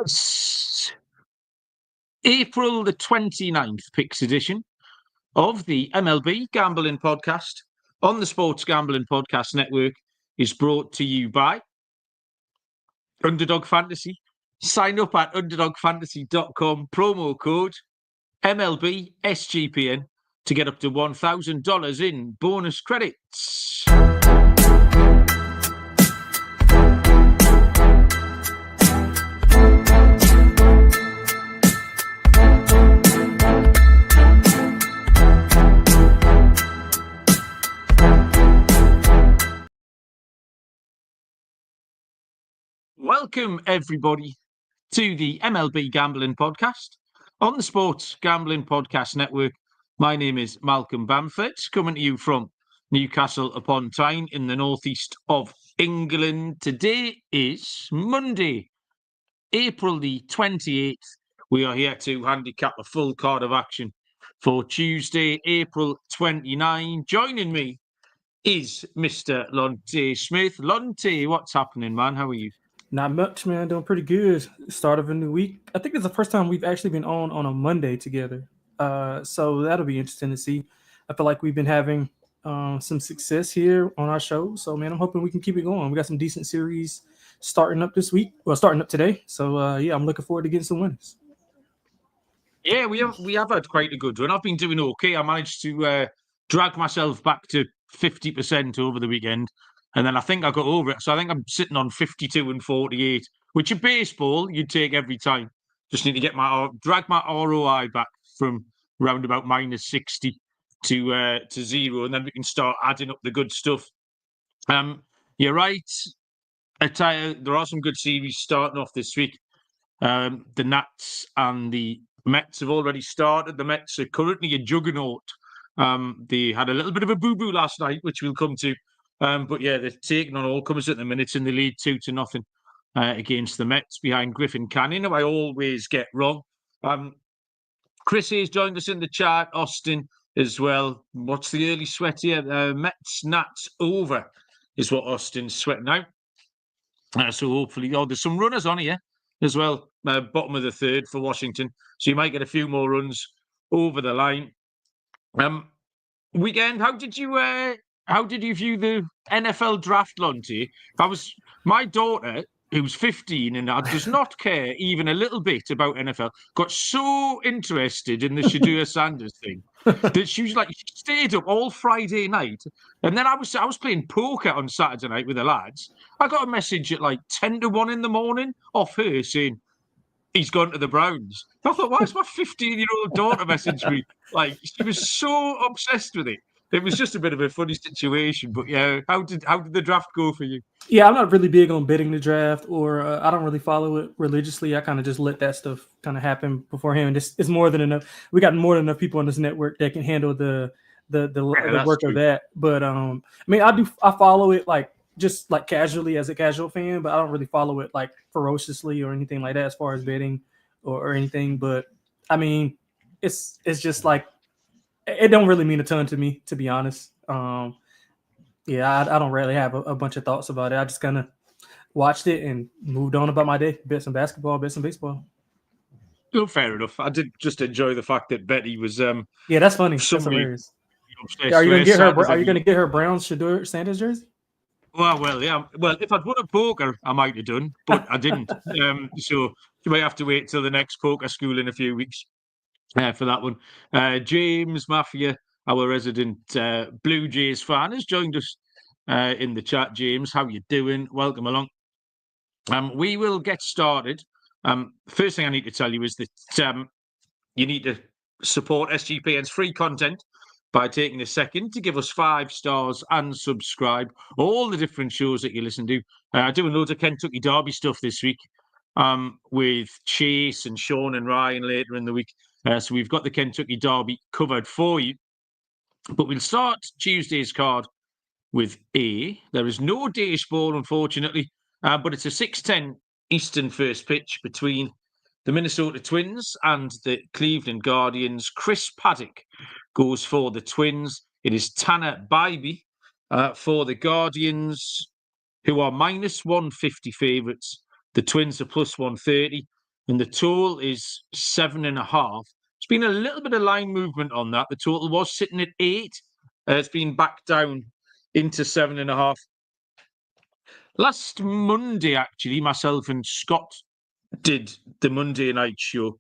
It's April the 29th Picks edition of the MLB Gambling Podcast on the Sports Gambling Podcast Network is brought to you by Underdog Fantasy. Sign up at underdogfantasy.com, promo code MLB SGPN to get up to $1,000 in bonus credits. Welcome, everybody, to the MLB Gambling Podcast on the Sports Gambling Podcast Network. My name is Malcolm Bamford, coming to you from Newcastle upon Tyne in the northeast of England. Today is Monday, April the 28th. We are here to handicap a full card of action for Tuesday, April 29. Joining me is Mr. Lonte Smith. Lonte, what's happening, man? How are you? Not much, man. Doing pretty good. Start of a new week. I think it's the first time we've actually been on a Monday together. So that'll be interesting to see. I feel like we've been having some success here on our show. So, man, I'm hoping we can keep it going. We got some decent series starting up this week. Well, starting up today. So, yeah, I'm looking forward to getting some winners. Yeah, we have had quite a good run. I've been doing okay. I managed to drag myself back to 50% over the weekend. And then I think I got over it. So I think I'm sitting on 52 and 48, which in baseball you'd take every time. Just need to drag my ROI back from round about minus 60 to zero, and then we can start adding up the good stuff. You're right. I tell you, there are some good series starting off this week. The Nats and the Mets have already started. The Mets are currently a juggernaut. They had a little bit of a boo-boo last night, which we'll come to. But yeah, they're taking on all comers at the minute in the lead 2-0 against the Mets behind Griffin Canyon, who I always get wrong. Chris has joined us in the chat, Austin as well. What's the early sweat here? Mets Nats over is what Austin's sweating out. So hopefully, there's some runners on here as well. Bottom of the third for Washington. So you might get a few more runs over the line. Weekend, how did you view the NFL draft, Lonte? My daughter, who's 15 and does not care even a little bit about NFL, got so interested in the Shedeur Sanders thing that she stayed up all Friday night. And then I was playing poker on Saturday night with the lads. I got a message at 10 to 1 in the morning off her saying, he's gone to the Browns. I thought, why is my 15-year-old daughter messaging me? She was so obsessed with it. It was just a bit of a funny situation. But yeah, how did the draft go for you? Yeah, I'm not really big on betting the draft, or I don't really follow it religiously. I kind of just let that stuff kind of happen beforehand. It's more than enough. We got more than enough people on this network that can handle the work of that. But I follow it just casually as a casual fan, but I don't really follow it ferociously or anything like that as far as betting or anything. But I mean, it's just it don't really mean a ton to me, to be honest. Yeah, I don't really have a bunch of thoughts about it. I just kind of watched it and moved on about my day. Bet some basketball, bet some baseball. Oh, fair enough. I did just enjoy the fact that Betty was. Yeah, that's funny. That's hilarious. Are you gonna get her? Are you gonna get her brown Shedeur Sanders jersey? Well, yeah. Well, if I'd won a poker, I might have done, but I didn't. So you might have to wait till the next poker school in a few weeks for that one. James Mafia, our resident Blue Jays fan, has joined us in the chat. James, how you doing? Welcome along. We will get started. First thing I need to tell you is that you need to support SGPN's free content by taking a second to give us 5 stars and subscribe. All the different shows that you listen to. Doing loads of Kentucky Derby stuff this week with Chase and Sean and Ryan later in the week. So we've got the Kentucky Derby covered for you. But we'll start Tuesday's card with A. There is no Danish ball, unfortunately, but it's a 6:10 Eastern first pitch between the Minnesota Twins and the Cleveland Guardians. Chris Paddock goes for the Twins. It is Tanner Bybee for the Guardians, who are minus 150 favourites. The Twins are plus 130. and the total is 7.5. It's been a little bit of line movement on that. The total was sitting at 8. It's been back down into 7.5. Last Monday, actually, myself and Scott did the Monday night show.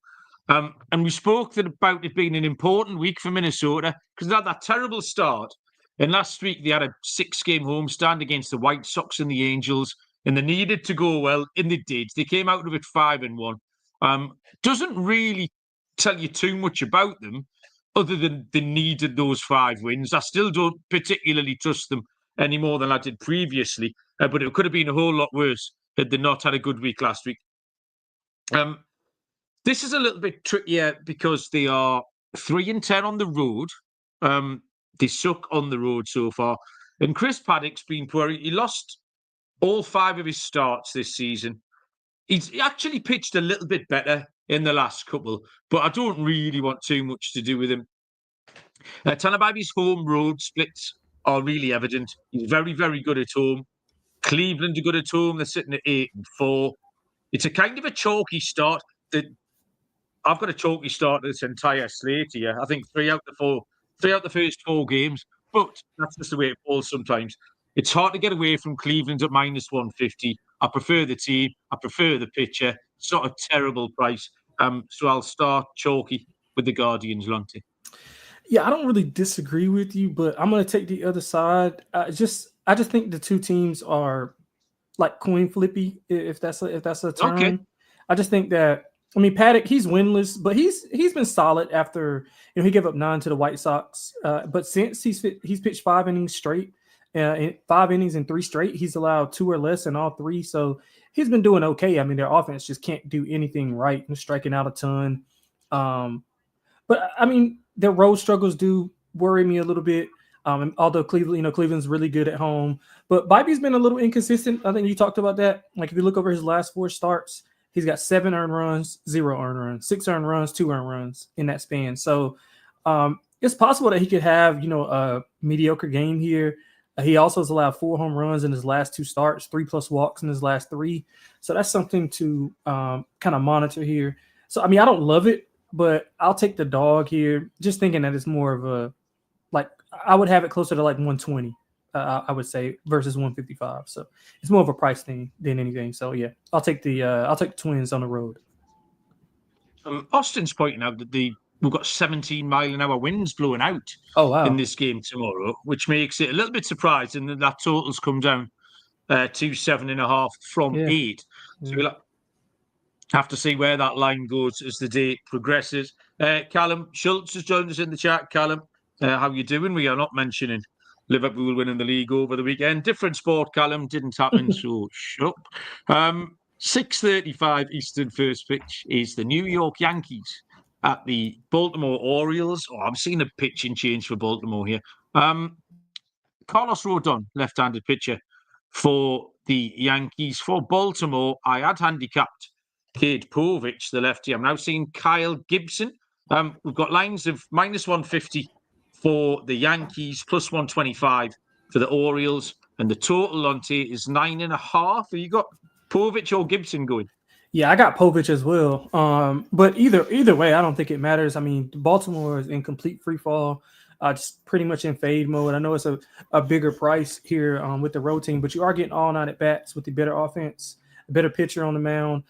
And we spoke about it being an important week for Minnesota because they had that terrible start. And last week, they had a 6-game homestand against the White Sox and the Angels, and they needed to go well, and they did. They came out of it 5-1. Doesn't really tell you too much about them other than they needed those 5 wins. I still don't particularly trust them any more than I did previously, but it could have been a whole lot worse had they not had a good week last week. This is a little bit trickier because they are 3-10 on the road. They suck on the road so far. And Chris Paddock's been poor. He lost all 5 of his starts this season. He's actually pitched a little bit better in the last couple, but I don't really want too much to do with him. Tanababi's home road splits are really evident. He's very, very good at home. Cleveland are good at home. They're sitting at 8-4. It's a kind of a chalky start. I've got a chalky start to this entire slate here. I think 3 out of the first 4 games, but that's just the way it falls sometimes. It's hard to get away from Cleveland at -150. I prefer the team. I prefer the pitcher. It's not a terrible price. So I'll start chalky with the Guardians, Lonte. Yeah, I don't really disagree with you, but I'm going to take the other side. I just think the two teams are like coin flippy, if that's a term. Okay. I just think that, I mean, Paddock, he's winless, but he's been solid after, he gave up 9 to the White Sox. But since he's pitched 5 innings straight, in 5 innings in 3 straight, he's allowed 2 or less in all 3. So he's been doing okay. I mean, their offense just can't do anything right and striking out a ton. But I mean, their road struggles do worry me a little bit. Although Cleveland's really good at home, but Bibby's been a little inconsistent. I think you talked about that. Like if you look over his last 4 starts, he's got 7 earned runs, 0 earned runs, 6 earned runs, 2 earned runs in that span. So it's possible that he could have, a mediocre game here. He also has allowed 4 home runs in his last 2 starts, 3+ walks in his last 3. So that's something to kind of monitor here. So, I mean, I don't love it, but I'll take the dog here, just thinking that it's more of a, like, I would have it closer to like 120, I would say, versus 155. So it's more of a price thing than anything. So yeah, I'll take the Twins on the road. Austin's pointing out that we've got 17-mile-an-hour winds blowing out in this game tomorrow, which makes it a little bit surprising that total's come down to 7.5 from 8. So we'll have to see where that line goes as the day progresses. Callum Schultz has joined us in the chat. Callum, how you doing? We are not mentioning Liverpool winning the league over the weekend. Different sport, Callum. Didn't happen, so shut up. 6:35 Eastern first pitch is the New York Yankees at the Baltimore Orioles. Oh, I'm seeing a pitching change for Baltimore here. Carlos Rodon, left-handed pitcher for the Yankees. For Baltimore, I had handicapped Cade Povich, the lefty. I'm now seeing Kyle Gibson. We've got lines of -150 for the Yankees, +125 for the Orioles, and the total on T is 9.5. Have you got Povich or Gibson going? Yeah, I got Povich as well. But either way, I don't think it matters. I mean, Baltimore is in complete free fall, just pretty much in fade mode. I know it's a bigger price here with the road team, but you are getting all 9 at bats with the better offense, a better pitcher on the mound.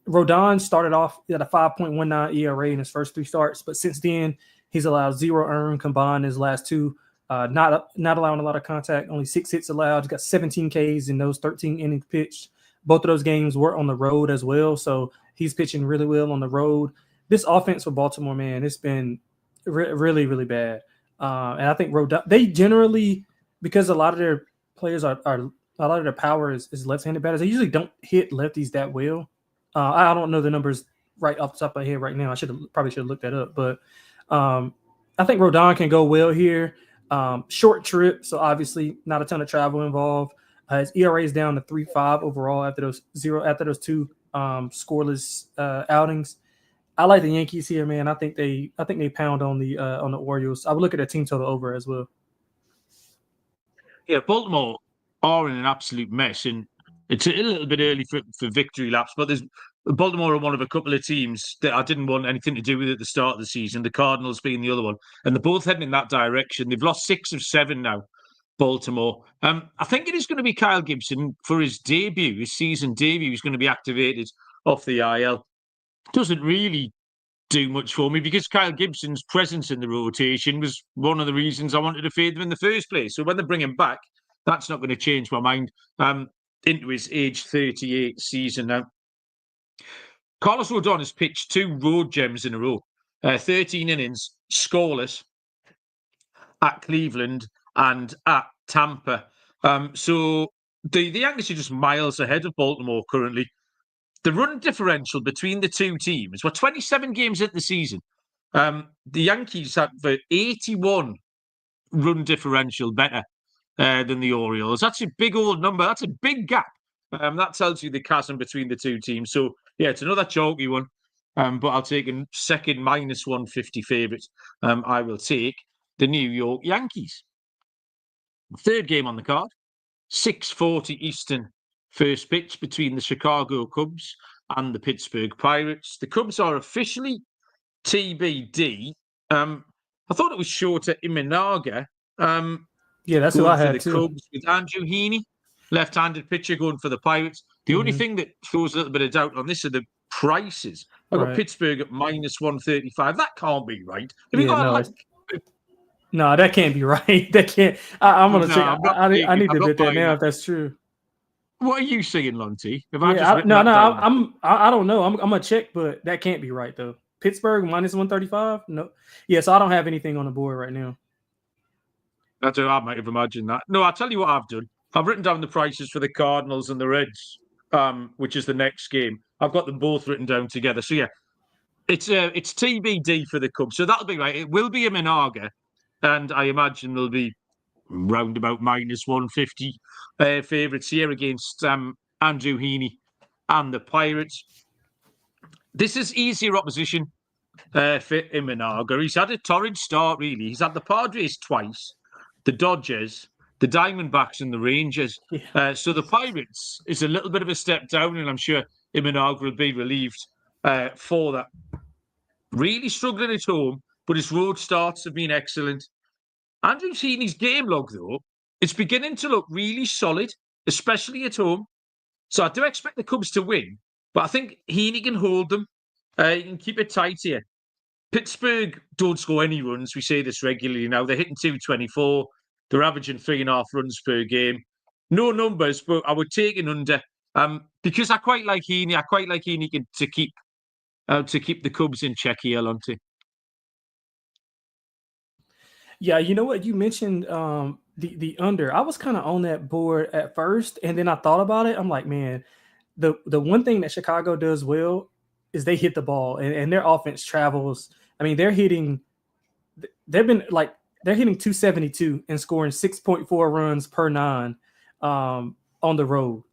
Rodon started off at a 5.19 ERA in his first 3 starts, but since then he's allowed 0 earned combined in his last 2. Not allowing a lot of contact, only 6 hits allowed. He's got 17 Ks in those 13 innings pitched. Both of those games were on the road as well, so he's pitching really well on the road. This offense for Baltimore, man, it's been really, really bad. And I think Rodon, they generally, because a lot of their players are a lot of their power is left-handed batters, they usually don't hit lefties that well. I don't know the numbers right off the top of my head right now. I probably should have looked that up, but I think Rodon can go well here. Short trip, so obviously not a ton of travel involved. His ERA is down to 3.5 overall after those 2 scoreless outings. I like the Yankees here, man. I think they pound on the Orioles. I would look at a team total over as well. Yeah, Baltimore are in an absolute mess, and It's a little bit early for victory laps, but there's Baltimore are one of a couple of teams that I didn't want anything to do with at the start of the season. The Cardinals being the other one, and they're both heading in that direction. They've lost 6 of 7 now. Baltimore. I think it is going to be Kyle Gibson for his debut, his season debut. He's going to be activated off the IL. Doesn't really do much for me because Kyle Gibson's presence in the rotation was one of the reasons I wanted to fade them in the first place. So when they bring him back, that's not going to change my mind into his age 38 season now. Carlos Rodon has pitched 2 road gems in a row, 13 innings, scoreless at Cleveland and at Tampa. So the Yankees are just miles ahead of Baltimore currently. The run differential between the two teams, we're 27 games into the season. The Yankees have 81 run differential better than the Orioles. That's a big old number. That's a big gap. That tells you the chasm between the two teams. So, yeah, it's another chalky one. But I'll take a second minus 150 favourite. I will take the New York Yankees. Third game on the card, 6:40 Eastern. First pitch between the Chicago Cubs and the Pittsburgh Pirates. The Cubs are officially TBD. I thought it was shorter Imanaga. Yeah, that's who I had the too. Cubs with Andrew Heaney, left-handed pitcher, going for the Pirates. The only thing that throws a little bit of doubt on this are the prices. I got Pittsburgh at minus 135. That can't be right. No, that can't be right. That can't. I'm gonna check. I need to bet that now if that's true. What are you saying, Lonte? I don't know. I'm gonna check, but that can't be right though. Pittsburgh minus 135. No, so I don't have anything on the board right now. I might have imagined that. No, I'll tell you what I've done. I've written down the prices for the Cardinals and the Reds, which is the next game. I've got them both written down together. So yeah, it's TBD for the Cubs. So that'll be right. It will be a Imanaga, and I imagine there'll be round about minus 150 favourites here against Andrew Heaney and the Pirates. This is easier opposition for Imanaga. He's had a torrid start, really. He's had the Padres twice, the Dodgers, the Diamondbacks and the Rangers. So the Pirates is a little bit of a step down, and I'm sure Imanaga will be relieved for that. Really struggling at home, but his road starts have been excellent. Andrew Heaney's game log, though, it's beginning to look really solid, especially at home. So I do expect the Cubs to win, but I think Heaney can hold them. He can keep it tight here. Pittsburgh don't score any runs. We say this regularly now. They're hitting 224. They're averaging 3.5 runs per game. No numbers, but I would take an under because I quite like Heaney. I quite like Heaney to keep the Cubs in check here, Lonte. Yeah, you know what? You mentioned the under. I was kind of on that board at first, and then I thought about it. I'm like, man, the one thing that Chicago does well is they hit the ball, and their offense travels. I mean, they're hitting 272 and scoring 6.4 runs per 9 on the road.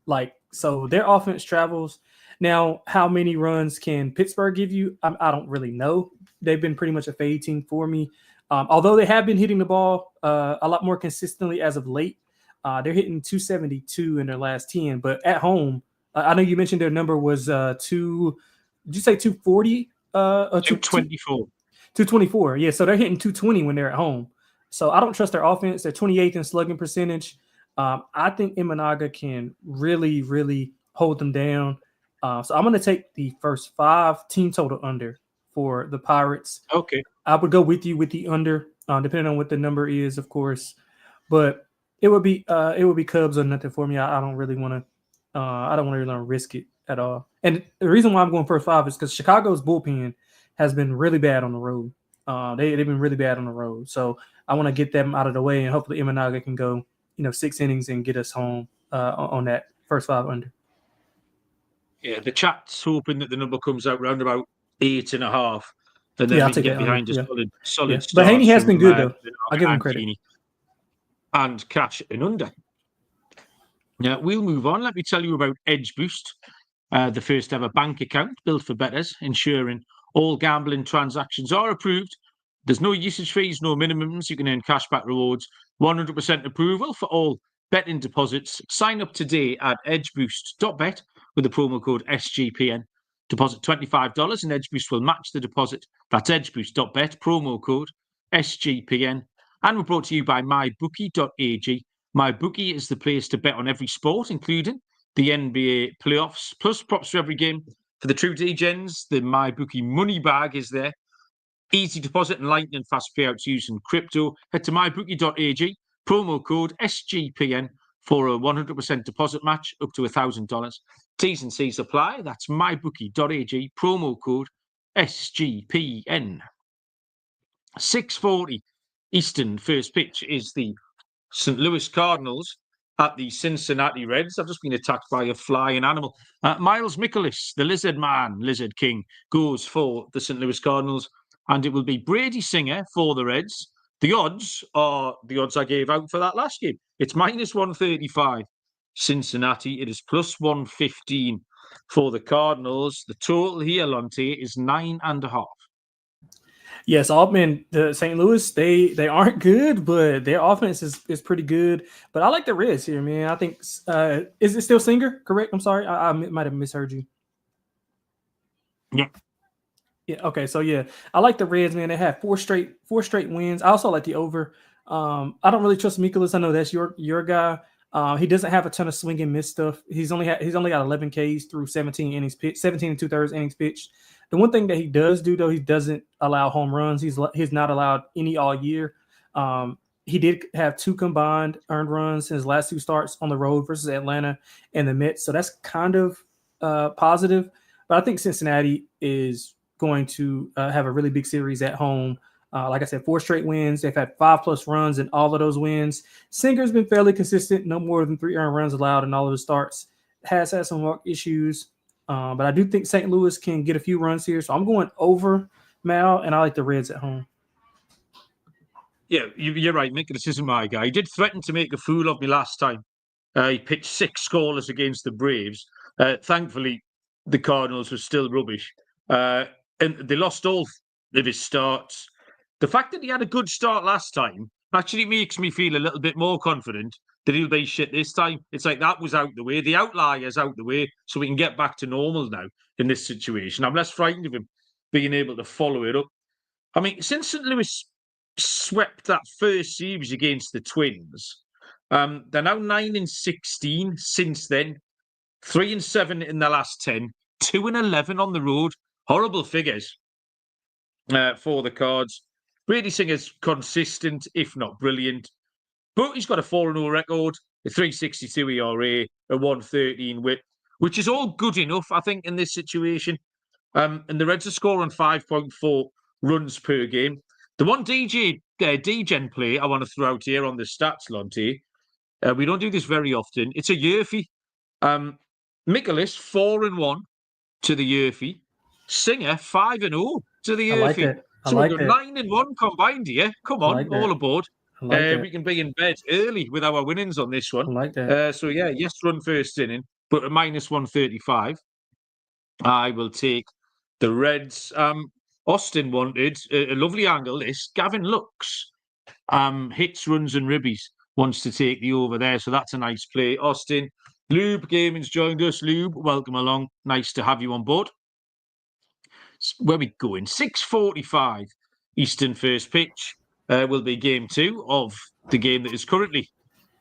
So their offense travels. Now, how many runs can Pittsburgh give you? I don't really know. They've been pretty much a fade team for me. Although they have been hitting the ball a lot more consistently as of late. They're hitting 272 in their last 10. But at home, I know you mentioned their number was did you say 240? 224. 224. Yeah, so they're hitting 220 when they're at home. So I don't trust their offense. They're 28th in slugging percentage. I think Imanaga can really, really hold them down. So I'm going to take the first 5 team total under for the Pirates. Okay. I would go with you with the under, depending on what the number is, of course. But it would be Cubs or nothing for me. I don't really want to. I don't really want to risk it at all. And the reason why I'm going first 5 is because Chicago's bullpen has been really bad on the road. They've been really bad on the road. So I want to get them out of the way, and hopefully Imanaga can go, 6 innings and get us home on that first 5 under. Yeah, the chat's hoping that the number comes out round about 8.5, and then we can get behind a solid start. But Heaney has been good though. I'll give him credit. And catch an under. Now we'll move on. Let me tell you about Edge Boost, the first ever bank account built for bettors, ensuring all gambling transactions are approved. There's no usage fees, no minimums. You can earn cashback rewards, 100% approval for all betting deposits. Sign up today at edgeboost.bet with the promo code SGPN. Deposit $25 and EdgeBoost will match the deposit. That's edgeboost.bet, promo code SGPN. And we're brought to you by mybookie.ag. MyBookie is the place to bet on every sport, including the NBA playoffs, plus props for every game. For the true degens, the MyBookie money bag is there. Easy deposit and lightning fast payouts using crypto. Head to mybookie.ag, promo code SGPN for a 100% deposit match up to $1,000. T's and C's apply. That's mybookie.ag, promo code SGPN. 6:40 Eastern, first pitch is the St. Louis Cardinals at the Cincinnati Reds. I've just been attacked by a flying animal. Miles Mikolas, the lizard man, lizard king, goes for the St. Louis Cardinals, and it will be Brady Singer for the Reds. The odds are the odds I gave out for that last game. It's -135 Cincinnati. It is +115 for the Cardinals. The total here, Lonte, is 9.5. Yes, Altman, the St. Louis, they aren't good, but their offense is pretty good. But I like the Reds here, man. I think is it still Singer? Correct? I'm sorry, I might have misheard you. Yeah. Yeah. Okay. So yeah, I like the Reds, man. They have four straight wins. I also like the over. I don't really trust Mikolas. I know that's your guy. He doesn't have a ton of swing and miss stuff. He's only got 11 Ks through 17 innings pitched, 17 2/3 innings pitched. The one thing that he does do, though, he doesn't allow home runs. He's not allowed any all year. He did have 2 combined earned runs in his last 2 starts on the road versus Atlanta and the Mets. So that's kind of positive. But I think Cincinnati is going to have a really big series at home. Like I said, 4 straight wins. They've had 5+ runs in all of those wins. Singer's been fairly consistent, no more than 3 earned runs allowed in all of his starts. Has had some walk issues, but I do think St. Louis can get a few runs here. So I'm going over, Mal, and I like the Reds at home. Yeah, you're right, Mick. This isn't my guy. He did threaten to make a fool of me last time. He pitched 6 scoreless against the Braves. Thankfully, the Cardinals were still rubbish. And they lost all of his starts. The fact that he had a good start last time actually makes me feel a little bit more confident that he'll be shit this time. It's like that was out the way. The outlier's out the way, so we can get back to normal now in this situation. I'm less frightened of him being able to follow it up. I mean, since St. Louis swept that first series against the Twins, they're now 9-16 since then. 3-7 in the last 10, 2-11 on the road. Horrible figures for the Cards. Brady Singer's consistent, if not brilliant. But he's got a 4-0 record, a 3.62 ERA, a 1.13 WHIP, which is all good enough, I think, in this situation. And the Reds are scoring 5.4 runs per game. The one DGen play I want to throw out here on the stats, Lonte, we don't do this very often. It's a Yerfie. Mikolas, 4-1 to the Yerfie. Singer, 5-0 to the Yerfie. I like it. So we've got 9-1 combined here. Come on, all aboard. We can be in bed early with our winnings on this one. I like that. So yeah, yes, run first inning, but a -135. I will take the Reds. Austin wanted a lovely angle. This Gavin Lux hits, runs, and ribbies. Wants to take the over there, so that's a nice play. Austin, Lube Gaming's joined us. Lube, welcome along. Nice to have you on board. Where we going? 6:45 Eastern, first pitch will be game 2 of the game that is currently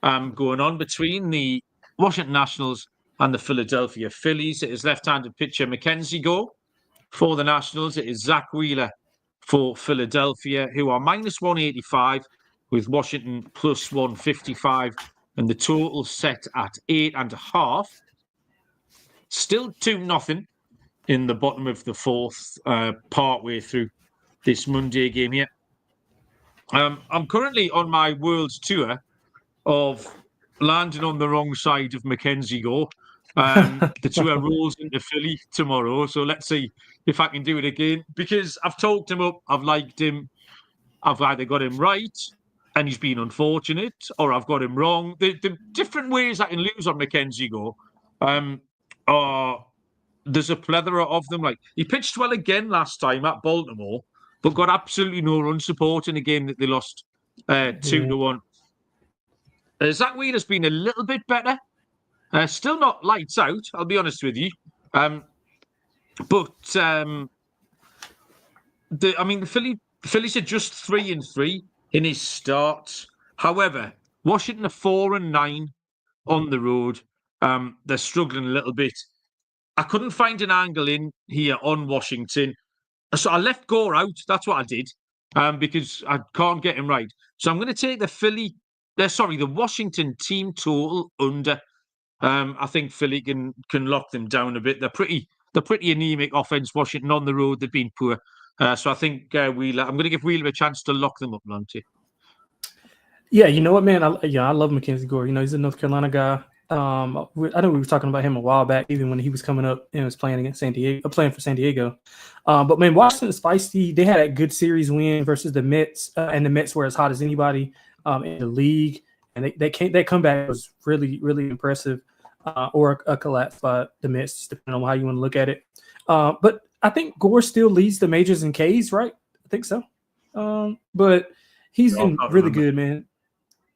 going on between the Washington Nationals and the Philadelphia Phillies. It is left-handed pitcher Mackenzie Gore for the Nationals. It is Zach Wheeler for Philadelphia, who are -185 with Washington +155, and the total set at 8.5. Still 2-0 in the bottom of the 4th, partway through this Monday game here. I'm currently on my world tour of landing on the wrong side of Mackenzie Gore. The tour rolls into Philly tomorrow, so let's see if I can do it again. Because I've talked him up, I've liked him, I've either got him right and he's been unfortunate, or I've got him wrong. The different ways I can lose on Mackenzie Gore are... There's a plethora of them. Like, he pitched well again last time at Baltimore, but got absolutely no run support in a game that they lost 2-1. Zach Wheeler's been a little bit better. Still not lights out, I'll be honest with you. But the Phillies are just 3-3 in his starts. However, Washington are 4-9 on the road. They're struggling a little bit. I couldn't find an angle in here on Washington, so I left Gore out. That's what I did, because I can't get him right. So I'm going to take the Washington team total under. I think Philly can lock them down a bit. They're pretty anemic offense. Washington on the road, they've been poor. So I think Wheeler. I'm going to give Wheeler a chance to lock them up, Lonte. Yeah, you know what, man? I love Mackenzie Gore. You know, he's a North Carolina guy. I know we were talking about him a while back, even when he was coming up and was playing against playing for San Diego. But man, Washington's feisty. They had a good series win versus the Mets, and the Mets were as hot as anybody in the league. And that comeback was really, really impressive. Or a collapse by the Mets, depending on how you want to look at it. But I think Gore still leads the majors in Ks, right? I think so. But he's been really good, man.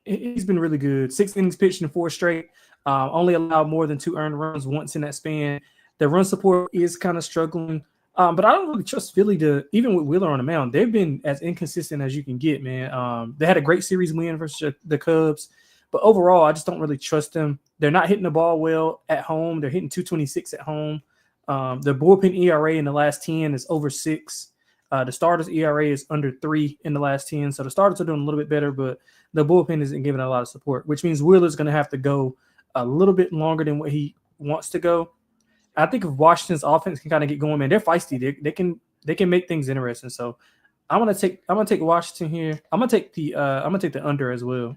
He's been really good. 6 innings pitched in 4 straight. Only allowed more than 2 earned runs once in that span. The run support is kind of struggling. But I don't really trust Philly even with Wheeler on the mound, they've been as inconsistent as you can get, man. They had a great series win versus the Cubs. But overall, I just don't really trust them. They're not hitting the ball well at home. They're hitting 226 at home. The bullpen ERA in the last 10 is over 6. The starters ERA is under 3 in the last 10. So the starters are doing a little bit better, but the bullpen isn't giving a lot of support, which means Wheeler's going to have to go a little bit longer than what he wants to go. I think if Washington's offense can kind of get going, man, they're feisty. They can make things interesting. So I'm gonna take Washington here. I'm gonna take the under as well.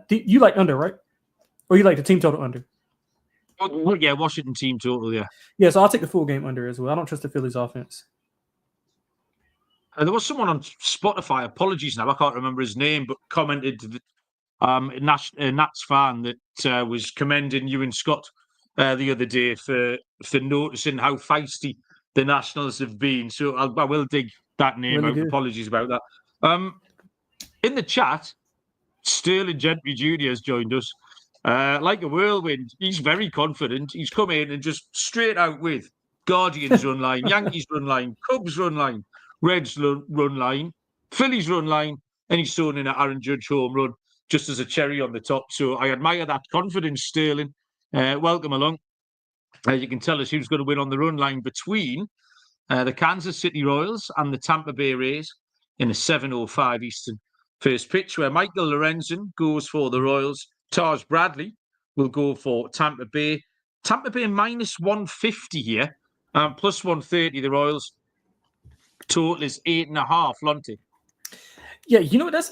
You like under, right? Or you like the team total under? Well, yeah, Washington team total, yeah. Yeah, so I'll take the full game under as well. I don't trust the Phillies offense. There was someone on Spotify, apologies now, I can't remember his name, but commented that Nats fan that was commending you and Scott the other day for noticing how feisty the Nationals have been. So I will dig that name really out. Good. Apologies about that. In the chat, Sterling Gentry Jr. has joined us. Like a whirlwind, he's very confident. He's come in and just straight out with Guardians run line, Yankees run line, Cubs run line, Reds run line, Phillies run line, and he's thrown in an Aaron Judge home run just as a cherry on the top. So I admire that confidence, Sterling. Welcome along. You can tell us who's going to win on the run line between the Kansas City Royals and the Tampa Bay Rays in a 7:05 Eastern first pitch, where Michael Lorenzen goes for the Royals. Taj Bradley will go for Tampa Bay. Tampa Bay minus 150 here, plus 130 the Royals. Total is 8.5, Lonte. Yeah, you know, that's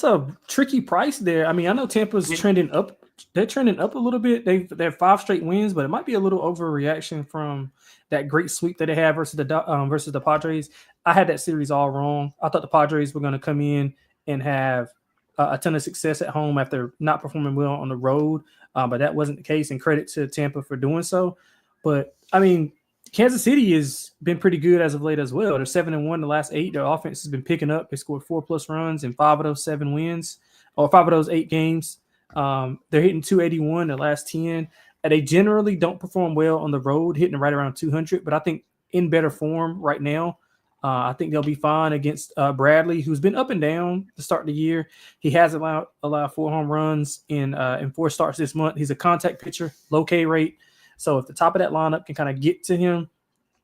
a tricky price there. I mean, I know Tampa's trending up. They're trending up a little bit. They have 5 straight wins, but it might be a little overreaction from that great sweep that they had versus the Padres. I had that series all wrong. I thought the Padres were going to come in and have a ton of success at home after not performing well on the road, but that wasn't the case. And credit to Tampa for doing so. But I mean, Kansas City has been pretty good as of late as well. They're 7-1 the last 8. Their offense has been picking up. They scored 4+ runs in 5 of those 7 wins, or 5 of those 8 games. They're hitting 281 the last 10. And they generally don't perform well on the road, hitting right around 200. But I think in better form right now, I think they'll be fine against Bradley, who's been up and down to start the year. He has allowed 4 home runs in 4 starts this month. He's a contact pitcher, low K rate. So if the top of that lineup can kind of get to him,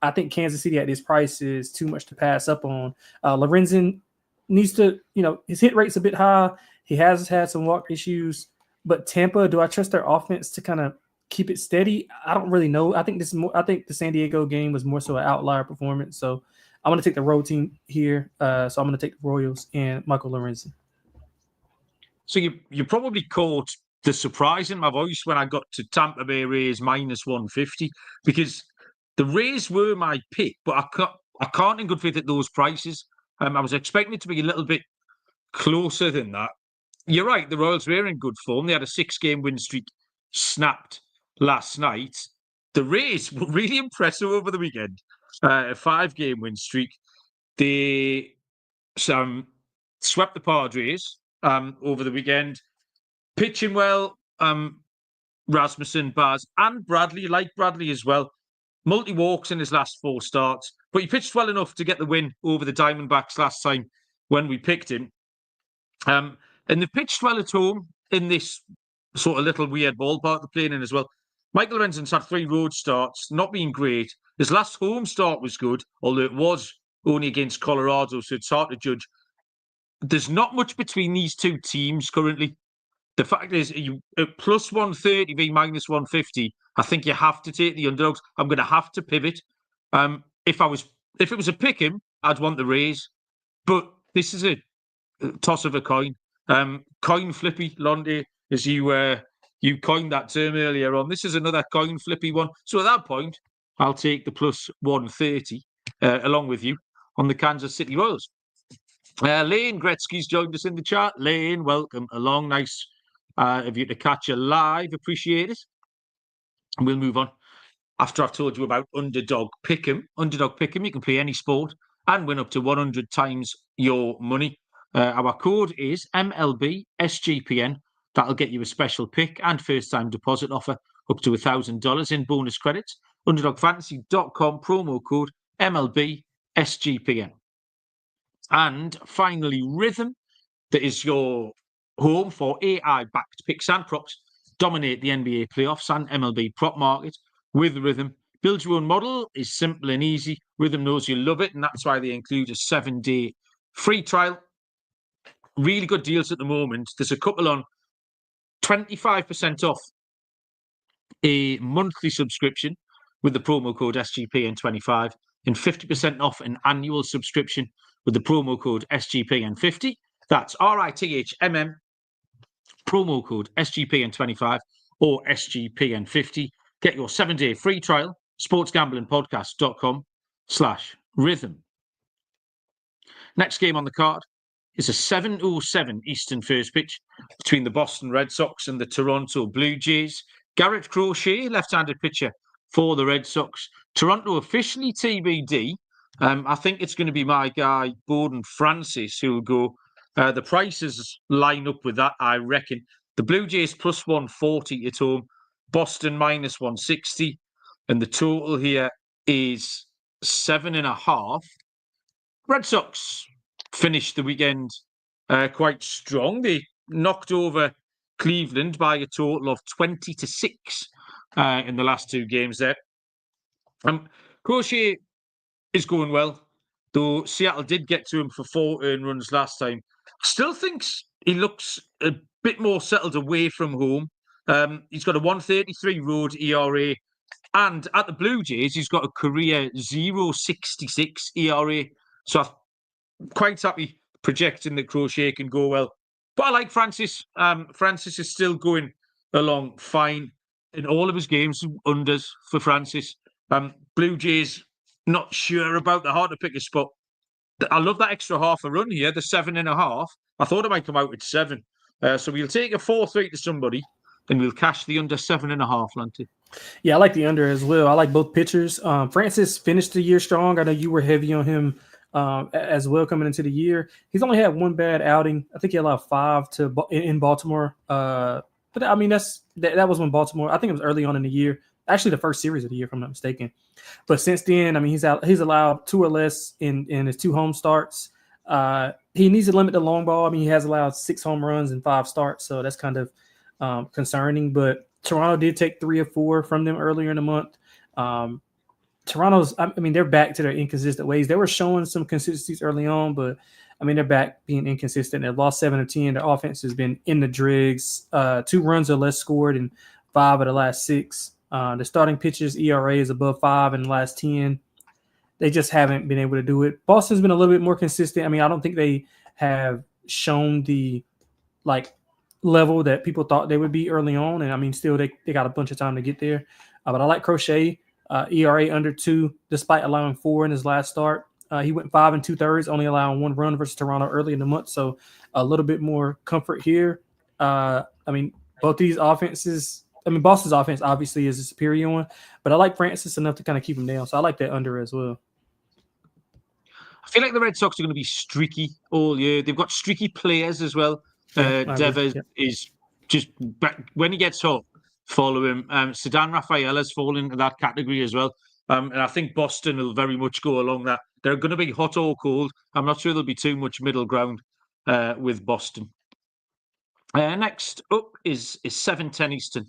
I think Kansas City at this price is too much to pass up on. Lorenzen needs to, his hit rate's a bit high. He has had some walk issues. But Tampa, do I trust their offense to kind of keep it steady? I don't really know. I think the San Diego game was more so an outlier performance. So I'm going to take the road team here. So I'm going to take the Royals and Michael Lorenzen. So you probably caught the surprise in my voice when I got to Tampa Bay Rays minus 150, because the Rays were my pick, but I can't in good faith at those prices. I was expecting it to be a little bit closer than that. You're right, the Royals were in good form. They had a 6-game win streak snapped last night. The Rays were really impressive over the weekend. A 5-game win streak. They swept the Padres over the weekend. Pitching well, Rasmussen, Baz, and Bradley, like Bradley as well. Multi-walks in his last 4 starts, but he pitched well enough to get the win over the Diamondbacks last time when we picked him. And they pitched well at home in this sort of little weird ballpark they're playing in as well. Michael Lorenzen's had 3 road starts, not been great. His last home start was good, although it was only against Colorado, so it's hard to judge. There's not much between these two teams currently. The fact is, you at plus 130 v minus 150, I think you have to take the underdogs. I'm going to have to pivot. If it was a pick 'em, I'd want the Rays, but this is a toss of a coin. Coin flippy, Lonte, as you coined that term earlier on. This is another coin flippy one. So at that point, I'll take the plus 130 along with you on the Kansas City Royals. Lane Gretzky's joined us in the chat. Lane, welcome along. Nice of you to catch you live. Appreciate it. And we'll move on. After I've told you about Underdog Pick'em. Underdog Pick'em, you can play any sport and win up to 100 times your money. Our code is MLB SGPN. That'll get you a special pick and first-time deposit offer up to $1,000 in bonus credits. UnderdogFantasy.com, promo code MLB SGPN. And finally, Rhythm, that is your home for AI-backed picks and props. Dominate the NBA playoffs and MLB prop market with Rhythm. Build your own model is simple and easy. Rhythm knows you love it, and that's why they include a 7-day free trial. Really good deals at the moment. There's a couple on 25% off a monthly subscription with the promo code SGPN25 and 50% off an annual subscription with the promo code SGPN50. That's RITHMM, promo code SGPN25 or SGPN50. Get your 7-day free trial, sportsgamblingpodcast.com/rhythm. Next game on the card is a 7:07 Eastern first pitch between the Boston Red Sox and the Toronto Blue Jays. Garrett Crochet, left-handed pitcher for the Red Sox. Toronto officially TBD. I think it's going to be my guy, Bowden Francis, who will go. The prices line up with that, I reckon. The Blue Jays plus 140 at home, Boston minus 160, and the total here is 7.5. Red Sox finished the weekend quite strong. They knocked over Cleveland by a total of 20-6 in the last 2 games there. Crochet is going well, though Seattle did get to him for 4 earned runs last time. Still thinks he looks a bit more settled away from home. He's got a 1.33 road ERA, and at the Blue Jays, he's got a career 0.66 ERA. So I'm quite happy projecting that Crochet can go well. But I like Francis. Francis is still going along fine in all of his games, unders for Francis. Blue Jays, not sure about the hard to pick a spot. I love that extra half a run here, the 7.5. I thought it might come out at 7. So we'll take a 4-3 to somebody and we'll cash the under 7.5, Lonte. Yeah, I like the under as well. I like both pitchers. Francis finished the year strong. I know you were heavy on him as well coming into the year. He's only had 1 bad outing. I think he allowed 5 in Baltimore. But I mean, that was when Baltimore, I think it was early on in the year. Actually, the first series of the year, if I'm not mistaken. But since then, I mean, he's allowed 2 or less in his 2 home starts. He needs to limit the long ball. I mean, he has allowed 6 home runs in 5 starts, so that's kind of concerning. But Toronto did take 3 or 4 from them earlier in the month. Toronto's, I mean, they're back to their inconsistent ways. They were showing some consistencies early on, but I mean, they're back being inconsistent. They've lost 7 of 10. Their offense has been in the dregs. 2 runs or less scored in 5 of the last 6. The starting pitchers' ERA is above 5 in the last 10. They just haven't been able to do it. Boston's been a little bit more consistent. I mean, I don't think they have shown the level that people thought they would be early on. And I mean, still they got a bunch of time to get there. But I like Crochet, ERA under 2, despite allowing 4 in his last start. He went 5 2/3, only allowing 1 run versus Toronto early in the month. So a little bit more comfort here. I mean, both these offenses, I mean, Boston's offense obviously is a superior one, but I like Francis enough to kind of keep him down. So I like that under as well. I feel like the Red Sox are going to be streaky all year. They've got streaky players as well. Yeah, Devers is just when he gets hot, follow him. Sedan Rafael has fallen into that category as well. And I think Boston will very much go along that. They're going to be hot or cold. I'm not sure there'll be too much middle ground with Boston. Next up is 7:10 Eastern.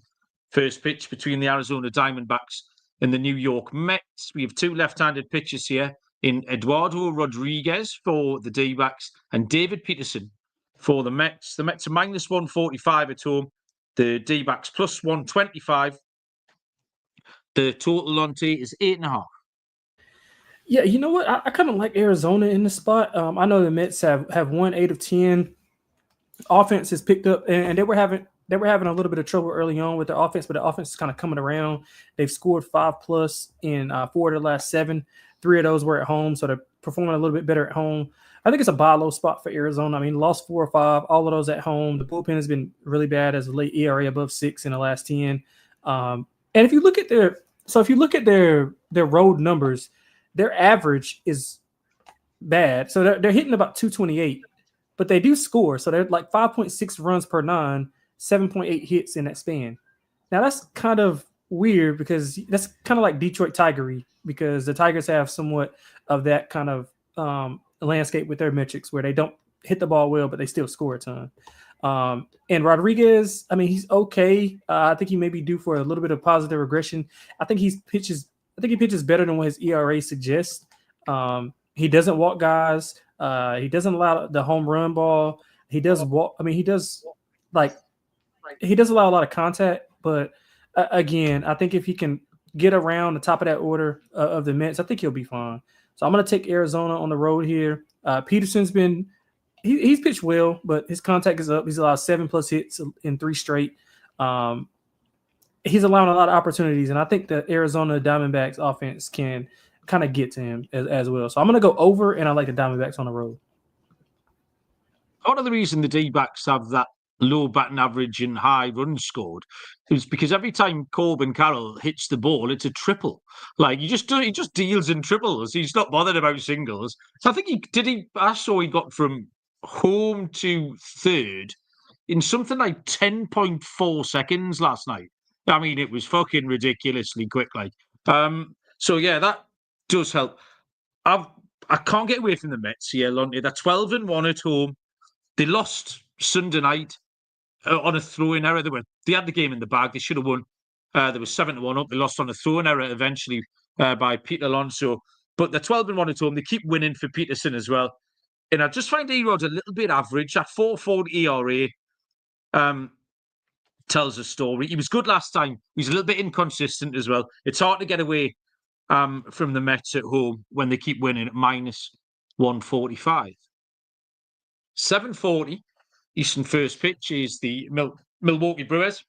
First pitch between the Arizona Diamondbacks and the New York Mets. We have two left-handed pitchers here in Eduardo Rodriguez for the D-backs and David Peterson for the Mets. The Mets are minus 145 at home. The D-backs plus 125. The total Lonte is 8.5. Yeah, you know what? I kind of like Arizona in the spot. I know the Mets have won 8 of 10. Offense has picked up, and they were having a little bit of trouble early on with the offense, but the offense is kind of coming around. They've scored 5+ in 4 of the last 7. 3 of those were at home, so they're performing a little bit better at home. I think it's a buy low spot for Arizona. I mean, lost 4 or 5, all of those at home. The bullpen has been really bad as a late ERA above 6 in the last 10. And if you look at their road numbers, their average is bad. So they're hitting about 228, but they do score. So they're like 5.6 runs per 9, 7.8 hits in that span. Now that's kind of weird because that's kind of like Detroit Tigery, because the Tigers have somewhat of that kind of landscape with their metrics where they don't hit the ball well, but they still score a ton. And Rodriguez, I mean, he's okay. I think he may be due for a little bit of positive regression. I think he pitches better than what his ERA suggests. He doesn't walk guys. He doesn't allow the home run ball. He does walk. I mean, he does allow a lot of contact. But again, I think if he can get around the top of that order of the Mets, I think he'll be fine. So I'm going to take Arizona on the road here. Peterson's been he's pitched well, but his contact is up. He's allowed 7+ hits in 3 straight. He's allowing a lot of opportunities, and I think the Arizona Diamondbacks offense can kind of get to him as well. So I'm going to go over, and I like the Diamondbacks on the road. Part of the reason the D-backs have that low batting average and high runs scored is because every time Corbin Carroll hits the ball, it's a triple. Like he just deals in triples. He's not bothered about singles. So I think I saw he got from home to third in something like 10.4 seconds last night. I mean, it was fucking ridiculously quick. So yeah, that does help. I can't get away from the Mets here, Lonte. They're 12-1 at home. They lost Sunday night on a throw-in error. They had the game in the bag. They should have won. They were 7-1 up. They lost on a throw-in error eventually by Pete Alonso. But they're 12-1 at home. They keep winning for Peterson as well. And I just find E-Rod a little bit average. That 4.40 ERA tells a story. He was good last time. He's a little bit inconsistent as well. It's hard to get away from the Mets at home when they keep winning at minus 145. 7:40 Eastern first pitch is the Milwaukee Brewers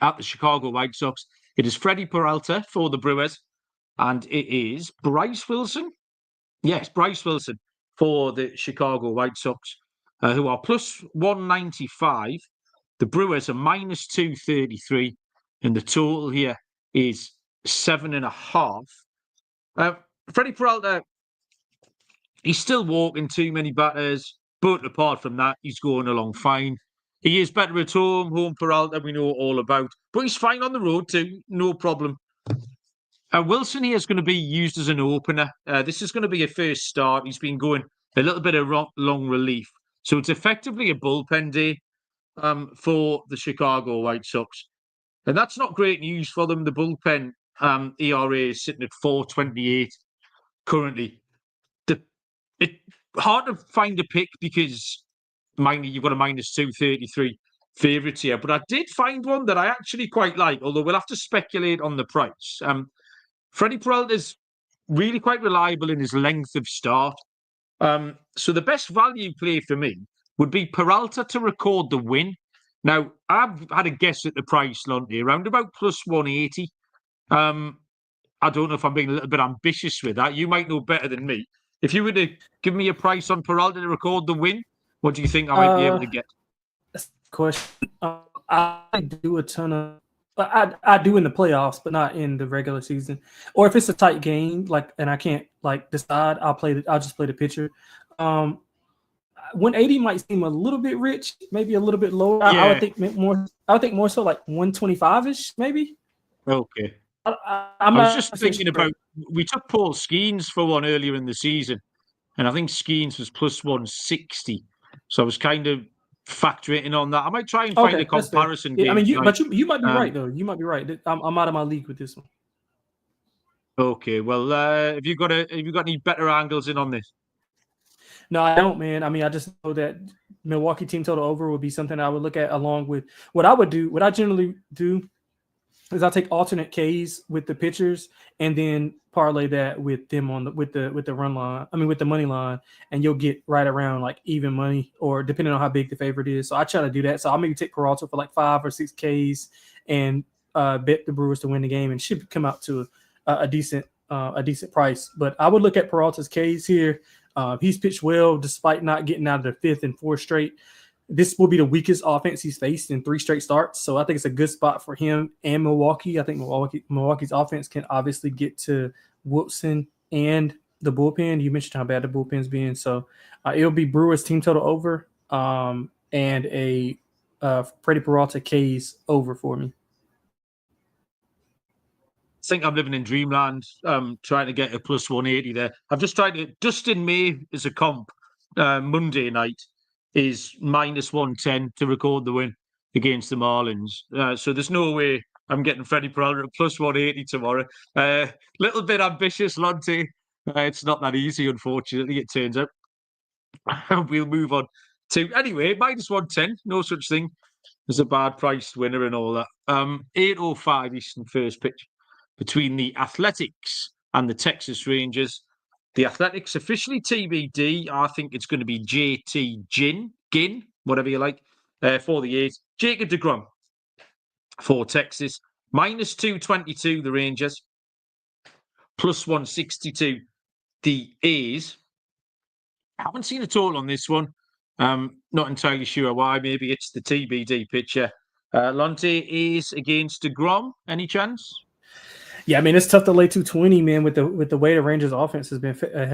at the Chicago White Sox. It is Freddie Peralta for the Brewers, and it is Bryce Wilson. Yes, Bryce Wilson for the Chicago White Sox, who are plus 195. The Brewers are minus 233, and the total here is 7.5. Freddie Peralta, he's still walking too many batters, but apart from that, he's going along fine. He is better at home. Home Peralta, we know all about, but he's fine on the road too, no problem. Wilson here is going to be used as an opener. This is going to be a first start. He's been going a little bit of long relief, so it's effectively a bullpen day for the Chicago White Sox. And that's not great news for them. The bullpen ERA is sitting at 4.28 currently. It's hard to find a pick because you've got a minus 233 favourites here. But I did find one that I actually quite like, although we'll have to speculate on the price. Freddie Peralta is really quite reliable in his length of start. So the best value play for me would be Peralta to record the win. Now, I've had a guess at the price, Lonte, around about plus 180. I don't know if I'm being a little bit ambitious with that. You might know better than me. If you were to give me a price on Peralta to record the win, what do you think I might be able to get? That's a question. I do a ton of... I do in the playoffs, but not in the regular season. Or if it's a tight game, and I can't decide, I'll just play the pitcher. 180 might seem a little bit rich, maybe a little bit lower. I would think more. I would think more so like 125-ish, maybe. Okay. I'm I was not just thinking about, we took Paul Skeens for one earlier in the season, and I think Skeens was plus 160. So I was kind of factoring on that. I might try and find a comparison game. I mean, you might be right though. You might be right. I'm out of my league with this one. Okay, well, have you got any better angles in on this? No, I don't, man. I mean, I just know that Milwaukee team total over would be something I would look at along with what I would do. What I generally do is I take alternate Ks with the pitchers and then parlay that with them on with the run line. I mean, with the money line, and you'll get right around like even money, or depending on how big the favorite is. So I try to do that. So I'll maybe take Peralta for like 5 or 6 Ks and bet the Brewers to win the game, and should come out to a decent price. But I would look at Peralta's Ks here. He's pitched well despite not getting out of the 5th and 4th straight. This will be the weakest offense he's faced in 3 straight starts. So I think it's a good spot for him and Milwaukee. I think Milwaukee's offense can obviously get to Wilson and the bullpen. You mentioned how bad the bullpen's been. So it'll be Brewers team total over and a Freddie Peralta K's over for me. I think I'm living in dreamland, trying to get a plus 180 there. I've just tried to, Dustin May as a comp Monday night is minus 110 to record the win against the Marlins. So there's no way I'm getting Freddie Peralta at plus 180 tomorrow. Little bit ambitious, Lonte. It's not that easy, unfortunately, it turns out. We'll move on to, anyway, minus 110, no such thing as a bad priced winner and all that. 8:05 Eastern first pitch between the Athletics and the Texas Rangers. The Athletics officially TBD. I think it's going to be JT Ginn, whatever you like, for the A's. Jacob deGrom for Texas. Minus 222, the Rangers. Plus 162, the A's. I haven't seen a total on this one. Not entirely sure why. Maybe it's the TBD picture. Lonte is against deGrom. Any chance? Yeah, I mean, it's tough to lay 220, man, with the way the Rangers offense has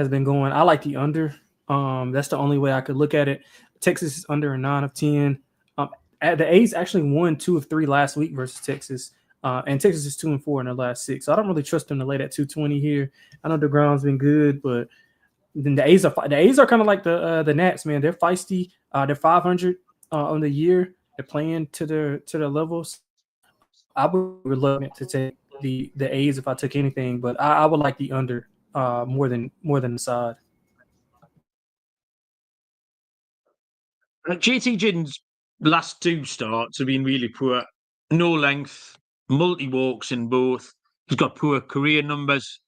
been going. I like the under. That's the only way I could look at it. Texas is under a 9 of 10. The A's actually won 2 of 3 last week versus Texas. And Texas is 2 and 4 in their last 6. So I don't really trust them to lay that 220 here. I know deGrom's been good, but then the A's are kind of like the Nats, man. They're feisty. They're 500 on the year. They're playing to their levels. I would be reluctant to take the A's if I took anything, but I would like the under more than the side. JT Ginn's last 2 starts have been really poor. No length, multi-walks in both. He's got poor career numbers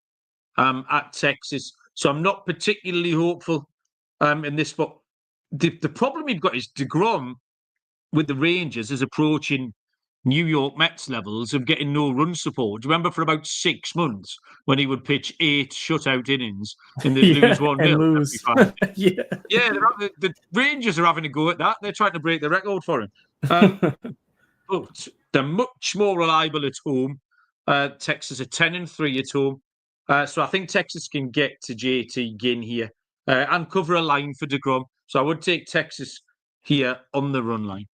at Texas. So I'm not particularly hopeful in this spot. The problem you've got is deGrom with the Rangers is approaching New York Mets levels of getting no run support. Do you remember for about 6 months when he would pitch 8 shutout innings and they'd lose 1-0? Yeah, the Rangers are having a go at that. They're trying to break the record for him. But they're much more reliable at home. Texas are 10-3 at home. So I think Texas can get to JT Ginn here and cover a line for deGrom. So I would take Texas here on the run line.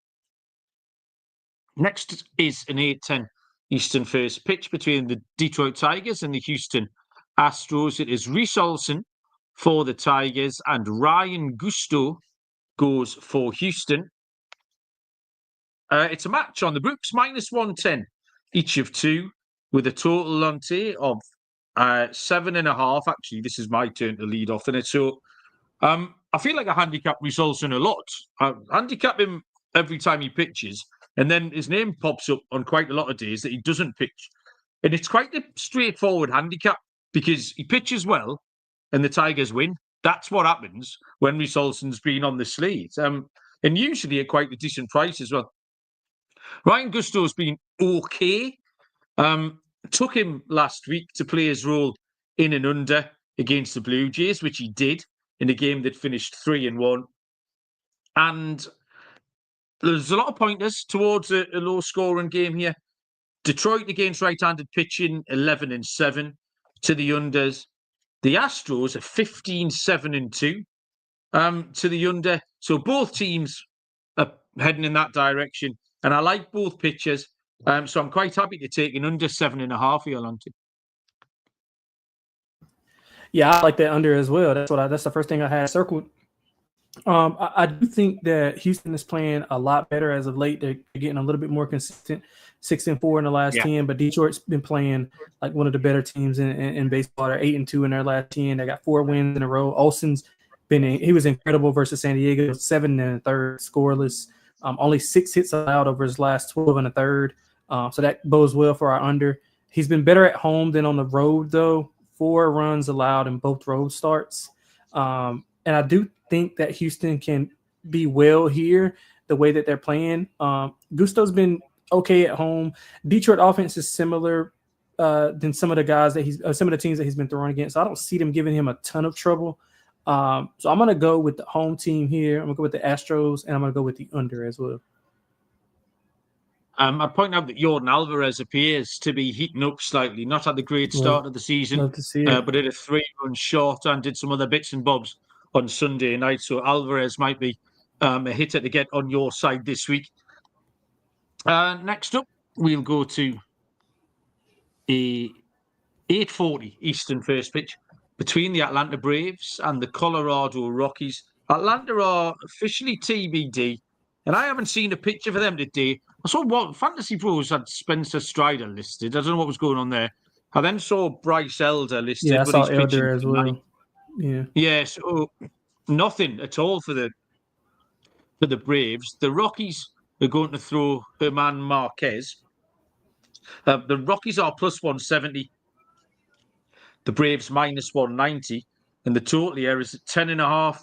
Next is an 8:10 Eastern first pitch between the Detroit Tigers and the Houston Astros. It is Reese Olson for the Tigers and Ryan Gusto goes for Houston. It's a match on the books, minus 110 each of 2 with a total Lonte of 7.5. Actually, this is my turn to lead off in it. So I feel like I handicap Reese Olson a lot. I handicap him every time he pitches. And then his name pops up on quite a lot of days that he doesn't pitch. And it's quite a straightforward handicap because he pitches well and the Tigers win. That's what happens when Reese Olson's been on the slate. And usually at quite a decent price as well. Ryan Gusto's been okay. Took him last week to play his role in and under against the Blue Jays, which he did in a game that finished 3-1. And there's a lot of pointers towards a low-scoring game here. Detroit against right-handed pitching, 11-7 to the unders. The Astros are 15-7-2 to the under. So both teams are heading in that direction. And I like both pitchers. So I'm quite happy to take an under 7.5 here, Lonte. Yeah, I like that under as well. That's the first thing I had circled. I do think that Houston is playing a lot better as of late. They're getting a little bit more consistent, 6-4 in the last 10. But Detroit's been playing like one of the better teams in baseball. They're 8-2 in their last 10. They got 4 wins in a row. Olsen's he was incredible versus San Diego, 7 1/3 scoreless. Only 6 hits allowed over his last 12 1/3. So that bodes well for our under. He's been better at home than on the road, though. 4 runs allowed in both road starts. And I do think that Houston can be well here the way that they're playing. Gusto's been okay at home. Detroit offense is similar than some of the guys that some of the teams that he's been throwing against. So I don't see them giving him a ton of trouble. So I'm going to go with the home team here. I'm going to go with the Astros, and I'm going to go with the under as well. I'd point out that Jordan Alvarez appears to be heating up slightly. Not had the great start of the season, love to see it. but did a 3-run short and did some other bits and bobs on Sunday night. So Alvarez might be a hitter to get on your side this week. Next up, we'll go to a 8:40 Eastern first pitch between the Atlanta Braves and the Colorado Rockies. Atlanta are officially TBD, and I haven't seen a picture for them today. I saw what Fantasy Pros had Spencer Strider listed. I don't know what was going on there. I then saw Bryce Elder listed. Yeah, I saw he's Elder as well. Yeah, so nothing at all for the Braves. The Rockies are going to throw Herman Marquez. The Rockies are plus 170. The Braves minus 190. And the total here is 10.5.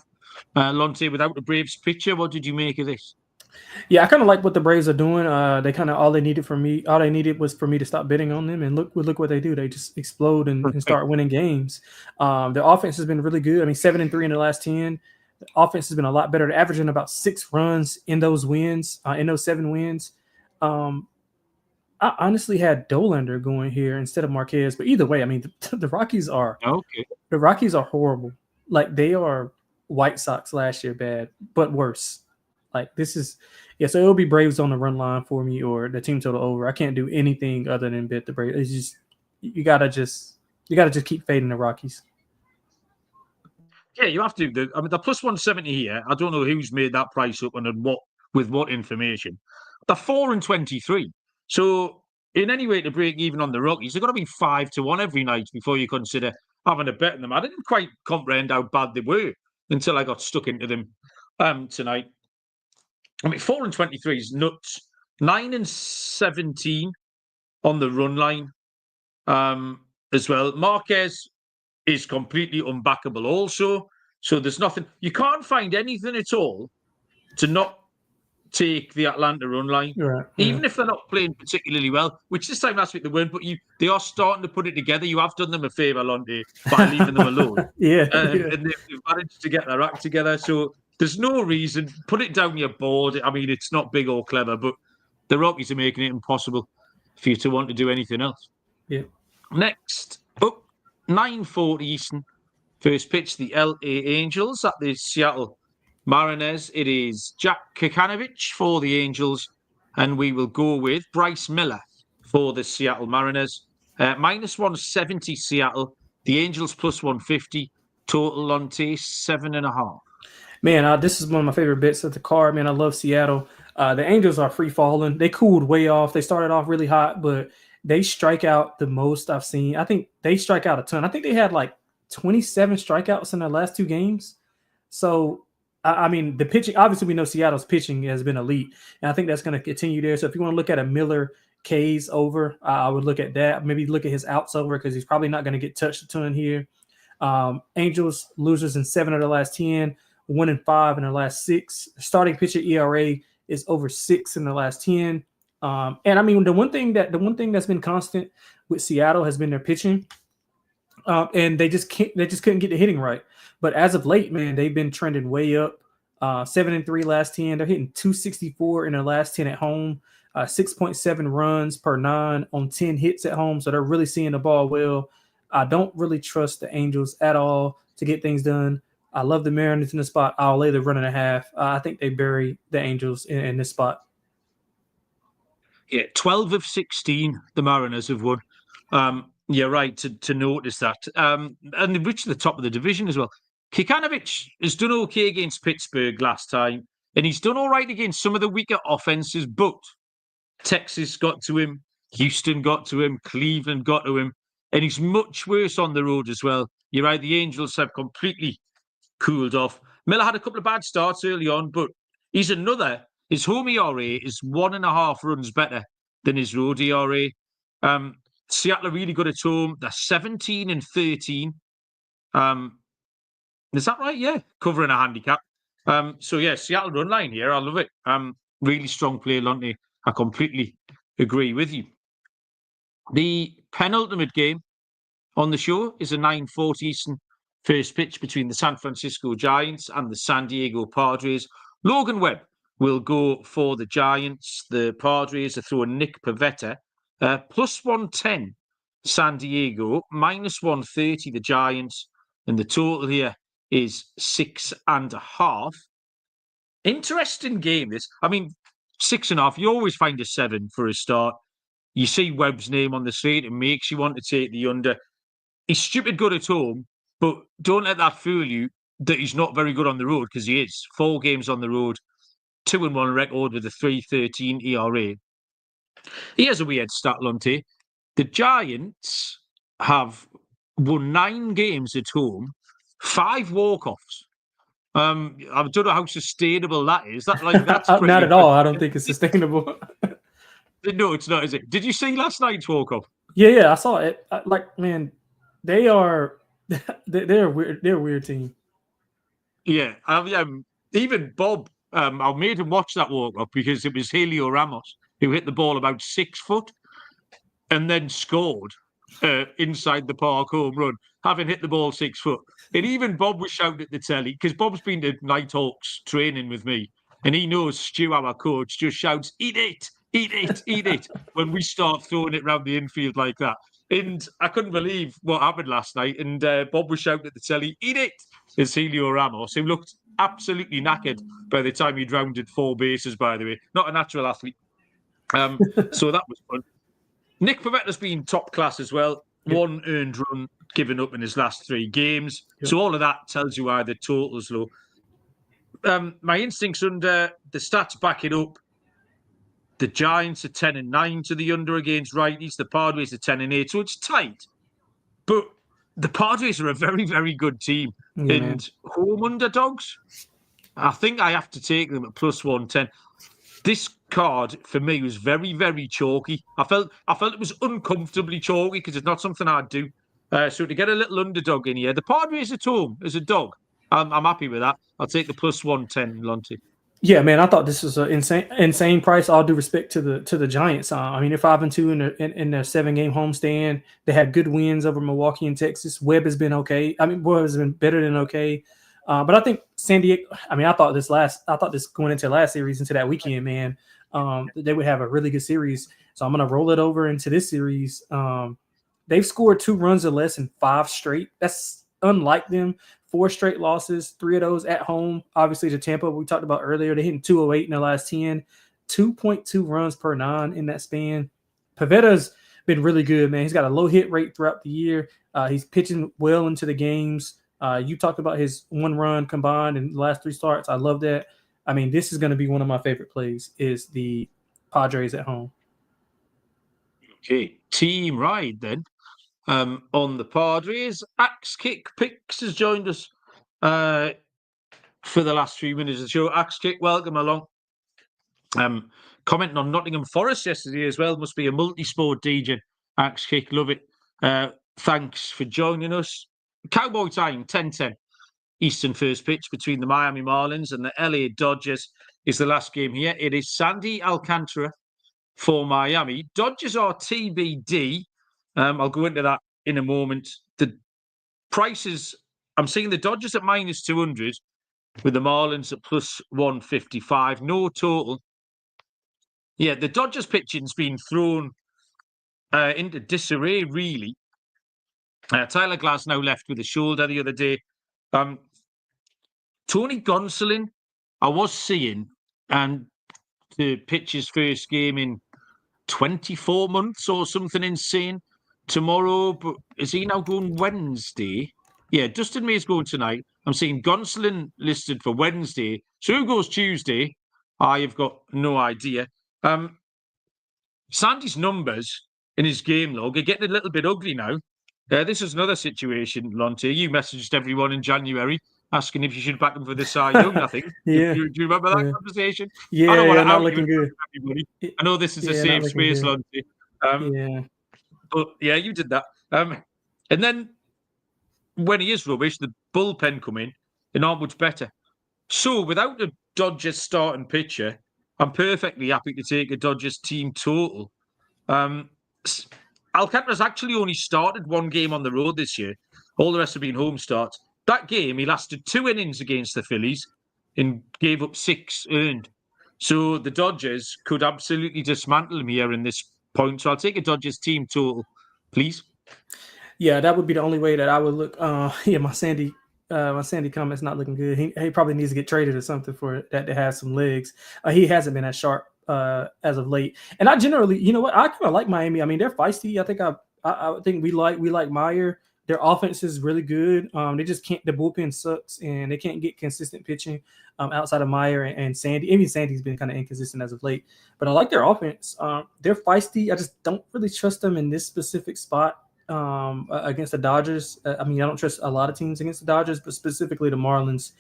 Lonte, without the Braves picture, what did you make of this? Yeah, I kind of like what the Braves are doing. They kind of all they needed was for me to stop betting on them, and look what they do. They just explode and start winning games. Their offense has been really good. I mean, 7-3 in the last 10. The offense has been a lot better. They're averaging about 6 runs in those wins, in those 7 wins. I honestly had Dollander going here instead of Marquez, but either way, I mean, the Rockies are The Rockies are horrible. Like they are White Sox last year bad, but worse. Like this is, so it'll be Braves on the run line for me or the team total over. I can't do anything other than bet the Braves. It's just you gotta just keep fading the Rockies. Yeah, you have to. The plus 170 here. I don't know who's made that price up and with what information. They're 4-23. So in any way to break even on the Rockies, they've got to be 5-1 every night before you consider having a bet on them. I didn't quite comprehend how bad they were until I got stuck into them tonight. I mean, 4-23 is nuts. 9-17 on the run line as well. Marquez is completely unbackable also. So there's nothing. You can't find anything at all to not take the Atlanta run line. Right, even if they're not playing particularly well, which this time last week they weren't, but they are starting to put it together. You have done them a favour, Lonte, by leaving them alone. And they've managed to get their act together. So there's no reason. Put it down your board. I mean, it's not big or clever, but the Rockies are making it impossible for you to want to do anything else. Yeah. Next up, 9:40 Eastern. First pitch, the LA Angels at the Seattle Mariners. It is Jack Kakanovich for the Angels, and we will go with Bryce Miller for the Seattle Mariners. Minus 170 Seattle. The Angels plus 150. Total Lonte 7.5. Man, this is one of my favorite bits of the card. Man, I love Seattle. The Angels are free falling. They cooled way off. They started off really hot, but they strike out the most I've seen. I think they strike out a ton. I think they had like 27 strikeouts in their last 2 games. So, I mean, the pitching, obviously we know Seattle's pitching has been elite, and I think that's going to continue there. So if you want to look at a Miller K's over, I would look at that. Maybe look at his outs over because he's probably not going to get touched a ton here. Angels losers in 7 of their last 10, 1-5 in their last 6. Starting pitcher ERA is over 6 in the last 10. And I mean, the one thing that's been constant with Seattle has been their pitching. And they just couldn't get the hitting right. But as of late, man, they've been trending way up. 7-3 last 10. They're hitting 264 in their last 10 at home. 6.7 runs per 9 on 10 hits at home. So they're really seeing the ball well. I don't really trust the Angels at all to get things done. I love the Mariners in the spot. I'll lay the 1.5. I think they bury the Angels in this spot. Yeah, 12 of 16, the Mariners have won. You're right to notice that. And they've reached the top of the division as well. Kikanovic has done okay against Pittsburgh last time, and he's done all right against some of the weaker offenses, but Texas got to him, Houston got to him, Cleveland got to him, and he's much worse on the road as well. You're right, the Angels have completely cooled off. Miller had a couple of bad starts early on, but he's another. His home ERA is 1.5 runs better than his road ERA. Seattle are really good at home. They're 17 and 13. Is that right? Yeah, covering a handicap. So yeah, Seattle run line here. I love it. Really strong play, Lonte. I completely agree with you. The penultimate game on the show is a 9:40 Eastern first pitch between the San Francisco Giants and the San Diego Padres. Logan Webb will go for the Giants. The Padres are throwing Nick Pivetta. Plus 110 San Diego, minus 130 the Giants. And the total here is 6.5. Interesting game, this. I mean, 6.5, you always find a 7 for a start. You see Webb's name on the slate, it makes you want to take the under. He's stupid good at home, but don't let that fool you that he's not very good on the road, because he is. 4 games on the road, 2-1 record with a 3.13 ERA. Here's a weird stat, Lonte. The Giants have won 9 games at home, 5 walk-offs. I don't know how sustainable that is. That's Not at all. I don't think it's sustainable. No, it's not, is it? Did you see last night's walk-off? Yeah, I saw it. Man, they're weird. They're a weird team. Yeah, even Bob. I made him watch that walk-off because it was Helio Ramos who hit the ball about 6 foot and then scored inside the park home run, having hit the ball 6 foot. And even Bob was shouting at the telly, because Bob's been to Nighthawks training with me, and he knows Stu, our coach, just shouts, "Eat it, eat it, eat it," when we start throwing it around the infield like that. And I couldn't believe what happened last night. And Bob was shouting at the telly, "Eat it!" It's Helio Ramos, who looked absolutely knackered by the time he'd rounded 4 bases, by the way. Not a natural athlete. So that was fun. Nick Pavetta's been top class as well. Yep. 1 earned run given up in his last 3 games. Yep. So all of that tells you why the total's low. My instincts under, the stats back it up. The Giants are 10-9 to the under against righties. The Padres are 10-8, so it's tight. But the Padres are a very, very good team. Yeah, and man. Home underdogs, I think I have to take them at plus 110. This card for me was very, very chalky. I felt it was uncomfortably chalky because it's not something I'd do. So to get a little underdog in here, the Padres at home as a dog, I'm happy with that. I'll take the plus 110, Lonte. Yeah, man, I thought this was an insane price. All due respect to the Giants. I mean, they're 5-2 in their 7-game homestand. They had good wins over Milwaukee and Texas. Webb has been okay. I mean, Webb has been better than okay. But I think San Diego. I mean, I thought this going into last series, into that weekend, man, they would have a really good series. So I'm gonna roll it over into this series. They've scored 2 runs or less in 5 straight. That's unlike them. 4 straight losses, 3 of those at home. Obviously, to Tampa, we talked about earlier, they're hitting 208 in the last 10, 2.2 runs per 9 in that span. Pavetta's been really good, man. He's got a low hit rate throughout the year. He's pitching well into the games. You talked about his 1 run combined in the last 3 starts. I love that. I mean, this is going to be one of my favorite plays, is the Padres at home. Okay, team ride then. On the Padres, Axe Kick Picks has joined us for the last few minutes of the show. Axe Kick, welcome along. Commenting on Nottingham Forest yesterday as well. Must be a multi-sport DJ. Axe Kick, love it. Thanks for joining us. Cowboy time, 10-10. Eastern first pitch between the Miami Marlins and the LA Dodgers is the last game here. It is Sandy Alcantara for Miami. Dodgers are TBD. I'll go into that in a moment. The prices, I'm seeing the Dodgers at minus 200 with the Marlins at plus 155. No total. Yeah, the Dodgers pitching's been thrown into disarray, really. Tyler Glass now left with a shoulder the other day. Tony Gonsolin, I was seeing, and to pitch his first game in 24 months or something insane tomorrow. But is he now going Wednesday? Yeah, Dustin May's going tonight. I'm seeing Gonsolin listed for Wednesday. So who goes Tuesday? I have got no idea. Sandy's numbers in his game log are getting a little bit ugly now. This is another situation, Lonte. You messaged everyone in January asking if you should back him for the Cy Young, I think. Yeah. Do you remember that conversation? Yeah, I don't want to not out looking you good. everybody. I know this is a safe space, Lonte. Yeah. But yeah, you did that. And then when he is rubbish, the bullpen come in and aren't much better. So without a Dodgers starting pitcher, I'm perfectly happy to take a Dodgers team total. Alcantara's actually only started one game on the road this year. All the rest have been home starts. That game, he lasted 2 innings against the Phillies and gave up 6 earned. So the Dodgers could absolutely dismantle him here in this point. So I'll take a Dodgers team total, please. Yeah, that would be the only way that I would look. My Sandy comment's not looking good. He probably needs to get traded or something for that to have some legs. He hasn't been as sharp as of late. And I generally, you know what, I kind of like Miami. I mean, they're feisty. I think we like Meyer. Their offense is really good. They just can't. The bullpen sucks, and they can't get consistent pitching outside of Meyer and Sandy. Even Sandy's been kind of inconsistent as of late. But I like their offense. They're feisty. I just don't really trust them in this specific spot against the Dodgers. I mean, I don't trust a lot of teams against the Dodgers, but specifically the Marlins.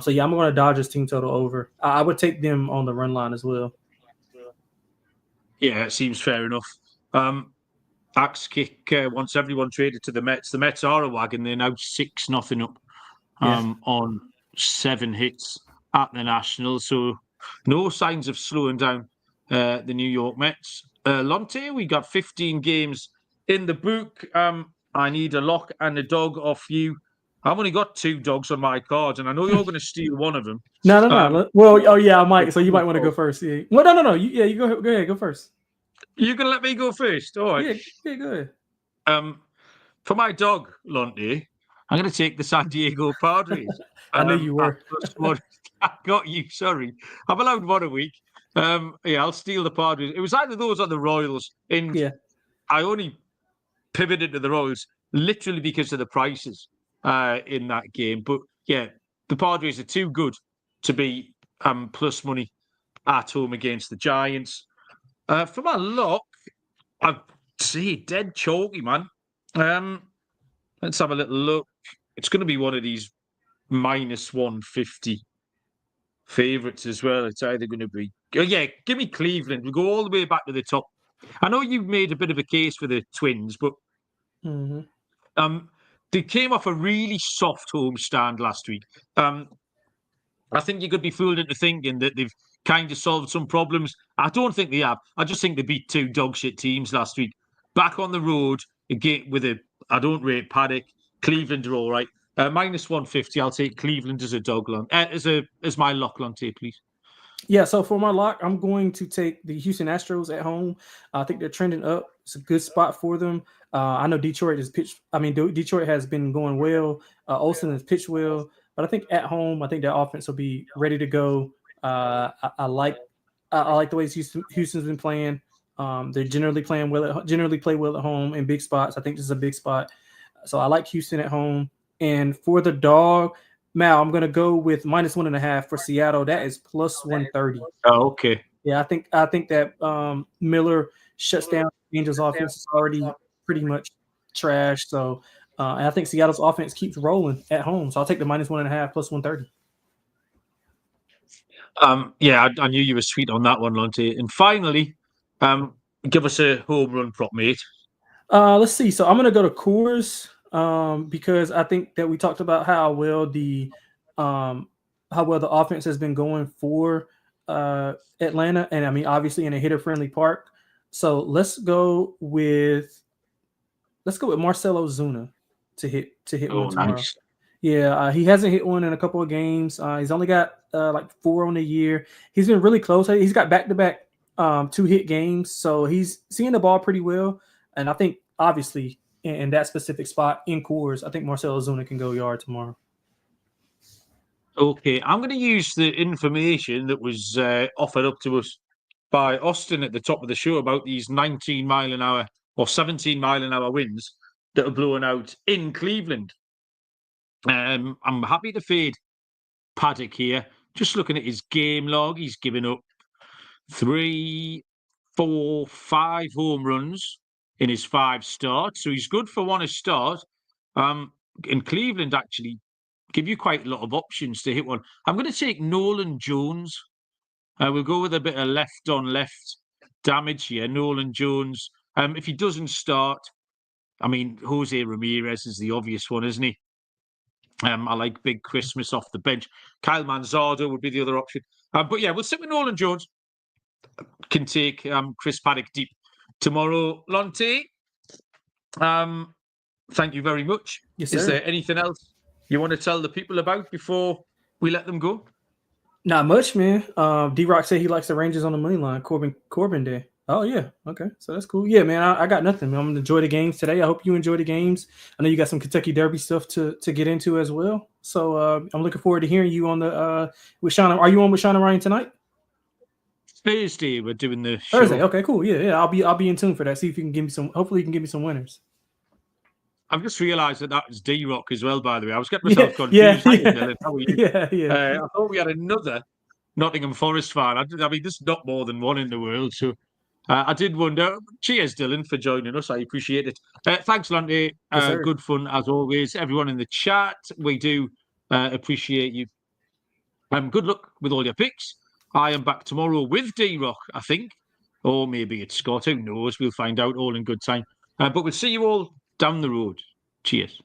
So yeah, I'm going to Dodgers team total over. I would take them on the run line as well. Yeah, it seems fair enough. Axe kick wants everyone traded to the Mets. The Mets are a wagon. They're now 6-0 up on 7 hits at the Nationals. So no signs of slowing down the New York Mets. Lonte, we got 15 games in the book. I need a lock and a dog off you. I've only got 2 dogs on my cards, and I know you're going to steal one of them. No. Well, I might. So you might want to go first. Yeah. Well, no. You go ahead. Go first. You're going to let me go first? All right. Yeah, go ahead. For my dog, Lonte, I'm going to take the San Diego Padres. I knew you were. I got you, sorry. I'm allowed one a week. I'll steal the Padres. It was either those or the Royals. And I only pivoted to the Royals literally because of the prices in that game. But yeah, the Padres are too good to be plus money at home against the Giants. For my lock, I'd say dead chalky, man. Let's have a little look. It's going to be one of these minus 150 favourites as well. It's either going to be... give me Cleveland. We'll go all the way back to the top. I know you've made a bit of a case for the Twins, but they came off a really soft home stand last week. I think you could be fooled into thinking that they've kind of solved some problems. I don't think they have. I just think they beat 2 dog shit teams last week. Back on the road again with I don't rate Paddock. Cleveland are all right. Minus 150. I'll take Cleveland as a dog as my lock, Lonte, please. Yeah, so for my lock, I'm going to take the Houston Astros at home. I think they're trending up. It's a good spot for them. I know Detroit Detroit has been going well. Olsen has pitched well, but I think at home, I think their offense will be ready to go. I like the way Houston's been playing. They generally play well at home in big spots. I think this is a big spot, so I like Houston at home. And for the dog, Mal, I'm going to go with minus 1.5 for Seattle. That is plus 130. Oh, okay. Yeah, I think that Miller shuts down the Angels' offense. Is already pretty much trash. So, and I think Seattle's offense keeps rolling at home. So I'll take the minus 1.5 plus 130. I knew you were sweet on that one, Lonte. And finally, give us a home run prop, mate. Let's see. So I'm going to go to Coors. Because I think that we talked about how well the offense has been going for Atlanta, and I mean obviously in a hitter-friendly park. So let's go with Marcell Ozuna to hit one tomorrow. Nice. Yeah, he hasn't hit one in a couple of games. He's only got like 4 on the year. He's been really close. He's got back-to-back 2-hit games, so he's seeing the ball pretty well. And I think obviously in that specific spot in Coors, I think Marcell Ozuna can go yard tomorrow. Okay, I'm going to use the information that was offered up to us by Austin at the top of the show about these 19 mile an hour or 17 mile an hour winds that are blowing out in Cleveland. I'm happy to fade Paddock here. Just looking at his game log, he's given up 3, 4, 5 home runs in his 5 starts. So he's good for one a start. In Cleveland, actually, give you quite a lot of options to hit one. I'm going to take Nolan Jones. We'll go with a bit of left on left damage here. Nolan Jones. If he doesn't start, I mean, Jose Ramirez is the obvious one, isn't he? I like Big Christmas off the bench. Kyle Manzardo would be the other option. But yeah, we'll sit with Nolan Jones. Can take Chris Paddock deep tomorrow. Lonte, thank you very much. Yes, sir. Is there anything else you want to tell the people about before we let them go? Not much, man. D-Rock said he likes the Rangers on the money line. Corbin Day. Oh, yeah. Okay. So that's cool. Yeah, man, I got nothing. I'm going to enjoy the games today. I hope you enjoy the games. I know you got some Kentucky Derby stuff to get into as well. So I'm looking forward to hearing you on the with Shauna. Are you on with Shauna Ryan tonight? Thursday, we're doing the show. Thursday. Okay, cool. Yeah. I'll be in tune for that. See if you can give me some. Hopefully, you can give me some winners. I've just realised that was D-Rock as well, by the way. I was getting myself confused. Yeah. Dylan, how are you? Yeah. I thought we had another Nottingham Forest fan. I mean, there's not more than one in the world. So I did wonder. Cheers, Dylan, for joining us. I appreciate it. Thanks, Lonte. Yes, good fun, as always. Everyone in the chat, we do appreciate you. Good luck with all your picks. I am back tomorrow with D-Rock, I think. Or maybe it's Scott. Who knows? We'll find out all in good time. But we'll see you all down the road. Cheers.